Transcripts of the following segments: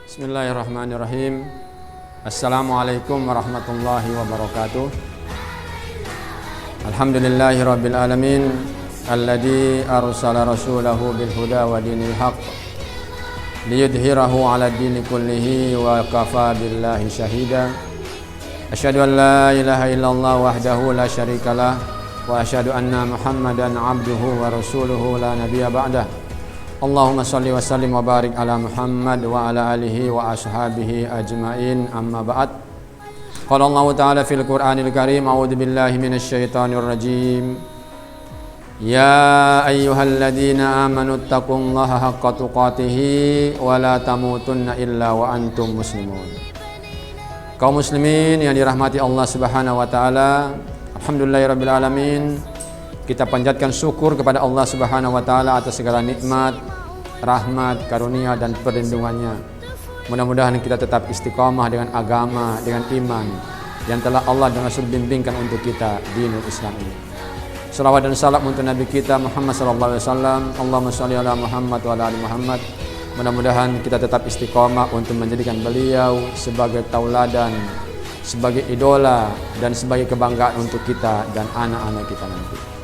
Bismillahirrahmanirrahim. Assalamualaikum warahmatullahi wabarakatuh. Alhamdulillahi rabbil alamin alladzi arsala rasulahu bil huda wa dinil haqq liyudhhirahu 'ala dini kullihi wa kafa billahi syahida. Asyhadu an la ilaha illallah wahdahu la syarikalah wa asyhadu anna Muhammadan 'abduhu wa rasuluhu la nabiyya ba'dah. Allahumma salli wa sallim wa barik ala Muhammad wa ala alihi wa ashabihi ajmain, amma ba'd. Qala Allah ta'ala fil Qur'anil Karim, a'udzu billahi minasy syaithanir rajim. Ya ayyuhalladzina amanu taqullaha haqqa tuqatih wa la tamutunna illa wa antum muslimun. Kaum muslimin yang dirahmati Allah Subhanahu wa taala, alhamdulillahirabbil alamin. Kita panjatkan syukur kepada Allah Subhanahu wa taala atas segala nikmat, rahmat, karunia dan perlindungannya. Mudah-mudahan kita tetap istiqamah dengan agama, dengan iman yang telah Allah dan Rasul bimbingkan untuk kita di Islam ini. Salawat dan salam untuk Nabi kita Muhammad sallallahu alaihi wasallam. Allahumma shalli ala Muhammad wa ala ali Muhammad. Mudah-mudahan kita tetap istiqamah untuk menjadikan beliau sebagai tauladan, sebagai idola dan sebagai kebanggaan untuk kita dan anak-anak kita nanti.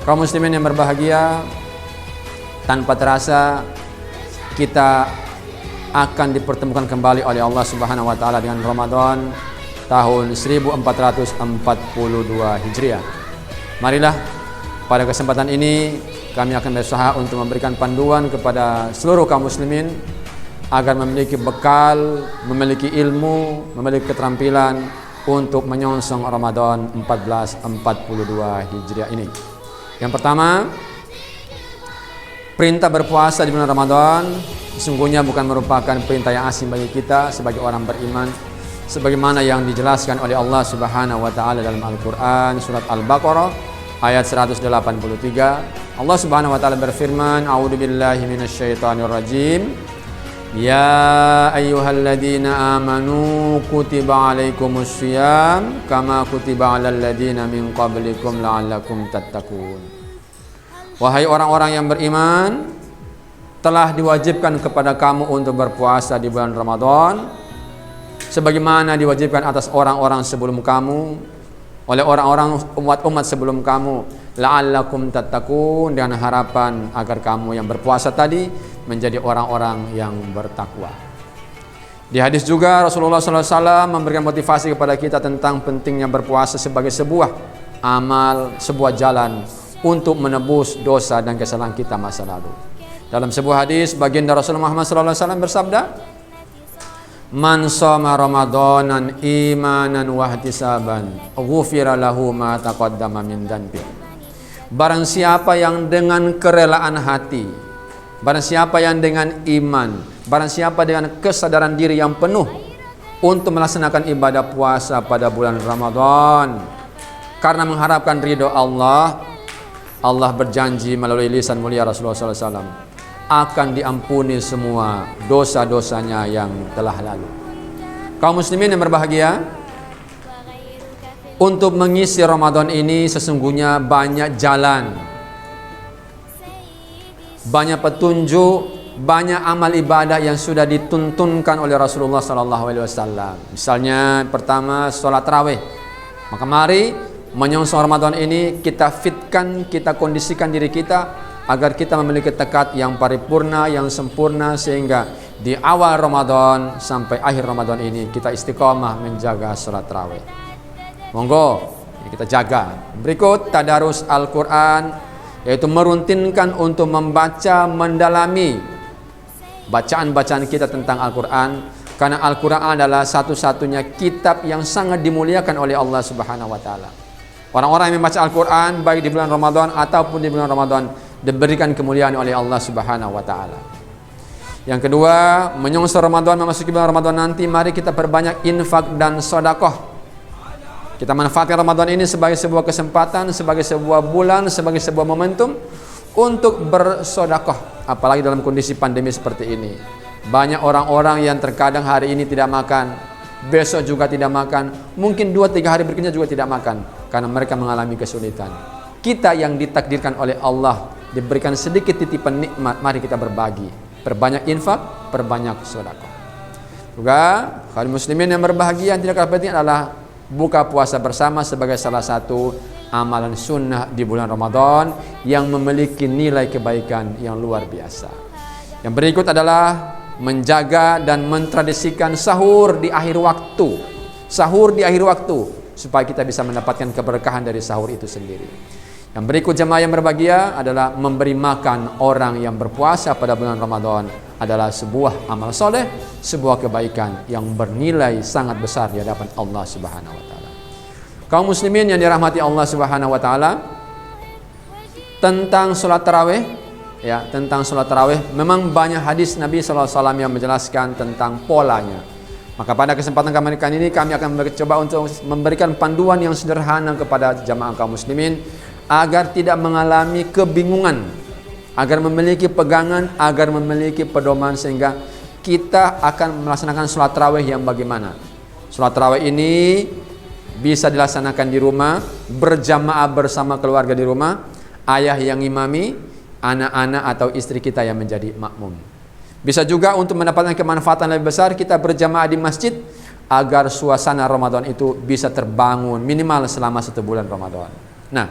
Kaum muslimin yang berbahagia, tanpa terasa kita akan dipertemukan kembali oleh Allah Subhanahu wa taala dengan Ramadan tahun 1442 Hijriah. Marilah pada kesempatan ini kami akan berusaha untuk memberikan panduan kepada seluruh kaum muslimin agar memiliki bekal, memiliki ilmu, memiliki keterampilan untuk menyongsong Ramadan 1442 Hijriah ini. Yang pertama, perintah berpuasa di bulan Ramadan sesungguhnya bukan merupakan perintah yang asing bagi kita sebagai orang beriman, sebagaimana yang dijelaskan oleh Allah Subhanahu wa taala dalam Al-Qur'an surat Al-Baqarah ayat 183. Allah Subhanahu wa taala berfirman, a'udzubillahi minasyaitonir rajim. Ya ayyuhalladzina amanu kutiba alaikumussyiyam kama kutiba alal ladzina min qablikum la'allakum tattaqun. Wahai orang-orang yang beriman, telah diwajibkan kepada kamu untuk berpuasa di bulan Ramadan sebagaimana diwajibkan atas orang-orang sebelum kamu oleh orang-orang umat-umat sebelum kamu, la'allakum tattaqun, dengan harapan agar kamu yang berpuasa tadi menjadi orang-orang yang bertakwa. Di hadis juga Rasulullah SAW memberikan motivasi kepada kita tentang pentingnya berpuasa sebagai sebuah amal, sebuah jalan untuk menebus dosa dan kesalahan kita masa lalu. Dalam sebuah hadis, baginda Rasulullah Muhammad SAW bersabda, "Man shoma Ramadanan imanan wa ihtisaban, ghufira lahu ma taqaddama min dhanbi." Barang siapa yang dengan kerelaan hati, barang siapa yang dengan iman, barang siapa dengan kesadaran diri yang penuh untuk melaksanakan ibadah puasa pada bulan Ramadan karena mengharapkan ridho Allah, Allah berjanji melalui lisan mulia Rasulullah SAW akan diampuni semua dosa-dosanya yang telah lalu. Kaum muslimin yang berbahagia, untuk mengisi Ramadan ini sesungguhnya banyak jalan, banyak petunjuk, banyak amal ibadah yang sudah dituntunkan oleh Rasulullah SAW. Misalnya pertama, sholat tarawih. Maka mari menyongsong Ramadan ini kita fitkan, kita kondisikan diri kita agar kita memiliki tekad yang paripurna, yang sempurna, sehingga di awal Ramadan sampai akhir Ramadan ini kita istiqomah menjaga sholat tarawih. Monggo kita jaga. Berikut tadarus Al-Quran, yaitu meruntinkan untuk membaca, mendalami bacaan-bacaan kita tentang Al-Quran, karena Al-Quran adalah satu-satunya kitab yang sangat dimuliakan oleh Allah Subhanahu wa taala. Orang-orang yang membaca Al-Quran baik di bulan Ramadan ataupun di bulan Ramadan diberikan kemuliaan oleh Allah Subhanahu wa taala. Yang kedua, menyongsong Ramadan, memasuki bulan Ramadan nanti, mari kita perbanyak infak dan sedekah. Kita manfaatkan Ramadan ini sebagai sebuah kesempatan, sebagai sebuah bulan, sebagai sebuah momentum untuk bersedekah. Apalagi dalam kondisi pandemi seperti ini. Banyak orang-orang yang terkadang hari ini tidak makan, besok juga tidak makan, mungkin 2-3 hari berikutnya juga tidak makan, karena mereka mengalami kesulitan. Kita yang ditakdirkan oleh Allah diberikan sedikit titipan nikmat, mari kita berbagi. Perbanyak infak, perbanyak sedekah. Juga kaum muslimin yang berbahagia yang tidak kalah penting adalah buka puasa bersama sebagai salah satu amalan sunnah di bulan Ramadan yang memiliki nilai kebaikan yang luar biasa. Yang berikut adalah menjaga dan mentradisikan sahur di akhir waktu. Sahur di akhir waktu supaya kita bisa mendapatkan keberkahan dari sahur itu sendiri. Yang berikut jemaah yang berbahagia adalah memberi makan orang yang berpuasa pada bulan Ramadan adalah sebuah amal soleh, sebuah kebaikan yang bernilai sangat besar di hadapan Allah Subhanahu wa taala. Kaum muslimin yang dirahmati Allah Subhanahu wa taala, tentang salat tarawih, ya, tentang salat tarawih memang banyak hadis Nabi sallallahu alaihi wasallam yang menjelaskan tentang polanya. Maka pada kesempatan kali ini kami akan mencoba untuk memberikan panduan yang sederhana kepada jamaah kaum muslimin agar tidak mengalami kebingungan, agar memiliki pegangan, agar memiliki pedoman sehingga kita akan melaksanakan sholat tarawih yang bagaimana. Sholat tarawih ini bisa dilaksanakan di rumah, berjamaah bersama keluarga di rumah, ayah yang imami, anak-anak atau istri kita yang menjadi makmum. Bisa juga untuk mendapatkan kemanfaatan lebih besar kita berjamaah di masjid agar suasana Ramadan itu bisa terbangun minimal selama 1 bulan Ramadan. Nah,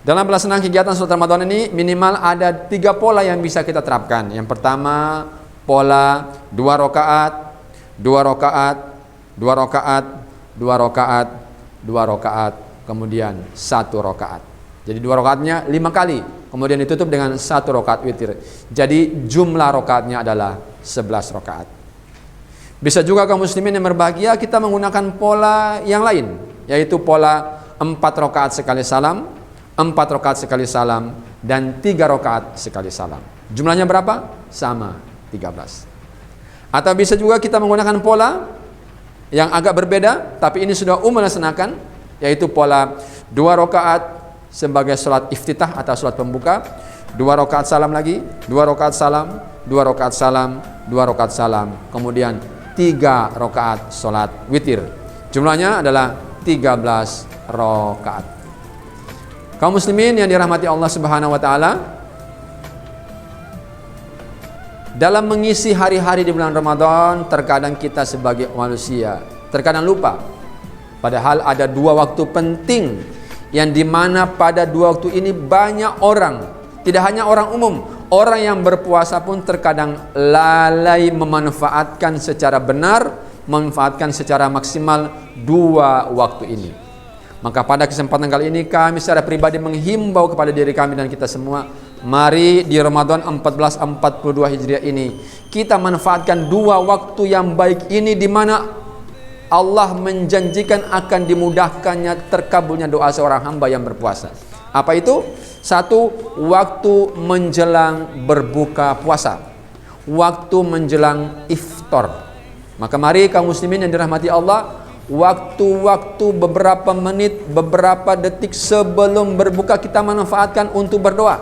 dalam pelaksanaan kegiatan sholat Ramadan ini minimal ada 3 pola yang bisa kita terapkan. Yang pertama, pola 2 rakaat, 2 rakaat, 2 rakaat, 2 rakaat, 2 rakaat, kemudian 1 rakaat. Jadi 2 rakaatnya 5 kali, kemudian ditutup dengan 1 rakaat witir. Jadi jumlah rakaatnya adalah 11 rakaat. Bisa juga kaum muslimin yang berbahagia kita menggunakan pola yang lain, yaitu pola 4 rakaat sekali salam, 4 rakaat sekali salam, dan 3 rakaat sekali salam. Jumlahnya berapa? Sama, 13. Atau bisa juga kita menggunakan pola yang agak berbeda, tapi ini sudah umum dilaksanakan, yaitu pola 2 rakaat sebagai sholat iftitah atau sholat pembuka, 2 rakaat salam lagi, 2 rakaat salam, 2 rakaat salam, 2 rakaat salam, kemudian 3 rakaat sholat witir. Jumlahnya adalah 13 rakaat. Kaum muslimin yang dirahmati Allah Subhanahu wa taala, dalam mengisi hari-hari di bulan Ramadan terkadang kita sebagai manusia terkadang lupa. Padahal ada 2 waktu penting yang dimana pada 2 waktu ini banyak orang, tidak hanya orang umum, orang yang berpuasa pun terkadang lalai memanfaatkan secara benar, memanfaatkan secara maksimal 2 waktu ini. Maka pada kesempatan kali ini kami secara pribadi menghimbau kepada diri kami dan kita semua, mari di Ramadan 1442 Hijriah ini kita manfaatkan 2 waktu yang baik ini, di mana Allah menjanjikan akan dimudahkannya terkabulnya doa seorang hamba yang berpuasa. Apa itu? 1, waktu menjelang berbuka puasa, waktu menjelang iftar. Maka mari kaum muslimin yang dirahmati Allah, waktu-waktu beberapa menit, beberapa detik sebelum berbuka kita manfaatkan untuk berdoa.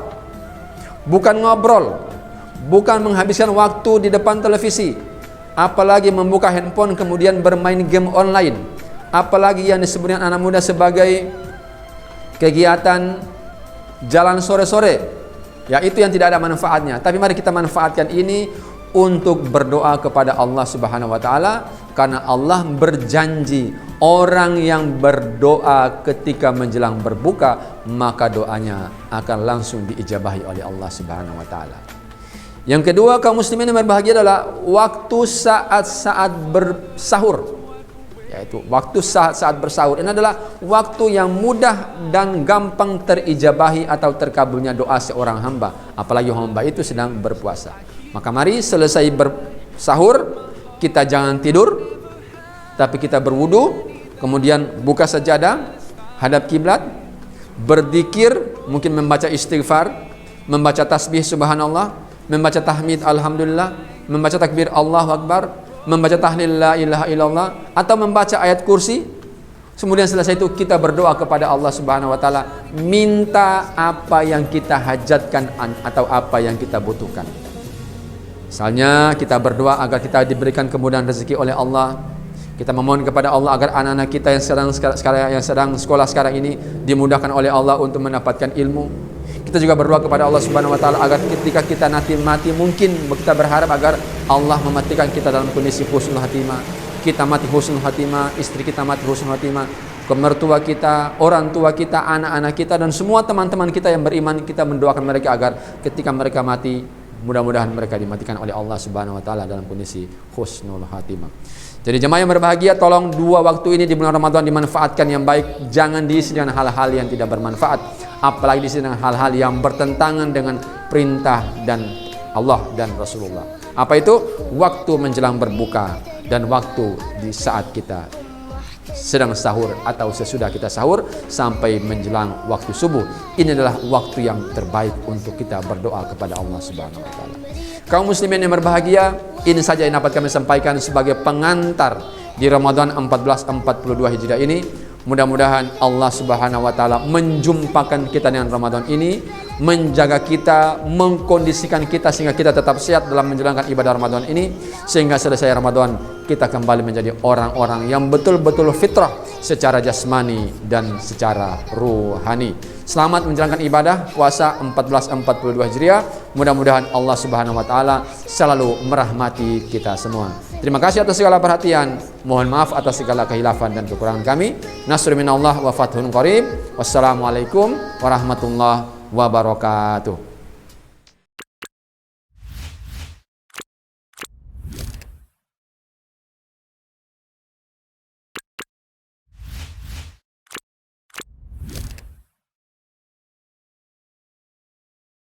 Bukan ngobrol, bukan menghabiskan waktu di depan televisi, apalagi membuka handphone kemudian bermain game online, apalagi yang disebutkan anak muda sebagai kegiatan jalan sore-sore, ya itu yang tidak ada manfaatnya. Tapi mari kita manfaatkan ini untuk berdoa kepada Allah Subhanahu wa taala, karena Allah berjanji orang yang berdoa ketika menjelang berbuka maka doanya akan langsung diijabahi oleh Allah Subhanahu wa taala. Yang kedua, kaum muslimin yang berbahagia adalah waktu saat-saat bersahur, yaitu waktu saat-saat bersahur. Ini adalah waktu yang mudah dan gampang terijabahi atau terkabulnya doa seorang hamba, apalagi hamba itu sedang berpuasa. Maka mari selesai bersahur kita jangan tidur, tapi kita berwudu, kemudian buka sajadah, hadap kiblat, berzikir, mungkin membaca istighfar, membaca tasbih subhanallah, membaca tahmid alhamdulillah, membaca takbir Allahu akbar, membaca tahlil la ilaha illallah, atau membaca ayat kursi. Kemudian selesai itu kita berdoa kepada Allah Subhanahu wa taala, minta apa yang kita hajatkan atau apa yang kita butuhkan. Misalnya kita berdoa agar kita diberikan kemudahan rezeki oleh Allah. Kita memohon kepada Allah agar anak-anak kita yang sedang sekolah sekarang ini dimudahkan oleh Allah untuk mendapatkan ilmu. Kita juga berdoa kepada Allah Subhanahu wa taala agar ketika kita nanti mati, mungkin kita berharap agar Allah mematikan kita dalam kondisi husnul khatimah. Kita mati husnul khatimah, istri kita mati husnul khatimah, mertua kita, orang tua kita, anak-anak kita, dan semua teman-teman kita yang beriman, kita mendoakan mereka agar ketika mereka mati, mudah-mudahan mereka dimatikan oleh Allah Subhanahu wa taala dalam kondisi husnul khatimah. Jadi jemaah yang berbahagia, tolong 2 waktu ini di bulan Ramadan dimanfaatkan yang baik, jangan diisi dengan hal-hal yang tidak bermanfaat, apalagi diisi dengan hal-hal yang bertentangan dengan perintah dan Allah dan Rasulullah. Apa itu? Waktu menjelang berbuka dan waktu di saat kita sedang sahur atau sesudah kita sahur sampai menjelang waktu subuh. Ini adalah waktu yang terbaik untuk kita berdoa kepada Allah Subhanahu wa taala. Kaum muslimin yang berbahagia, ini saja yang dapat kami sampaikan sebagai pengantar di Ramadan 1442 Hijriah ini. Mudah-mudahan Allah Subhanahu wa taala menjumpakan kita dengan Ramadan ini, menjaga kita, mengkondisikan kita sehingga kita tetap sehat dalam menjalankan ibadah Ramadan ini, sehingga selesai Ramadan kita kembali menjadi orang-orang yang betul-betul fitrah secara jasmani dan secara ruhani. Selamat menjalankan ibadah puasa 1442 Hijriah. Mudah-mudahan Allah Subhanahu wa taala selalu merahmati kita semua. Terima kasih atas segala perhatian. Mohon maaf atas segala khilafan dan kekurangan kami. Nasrun minallah wa fathun qarib. Wassalamualaikum warahmatullahi wabarakatuh.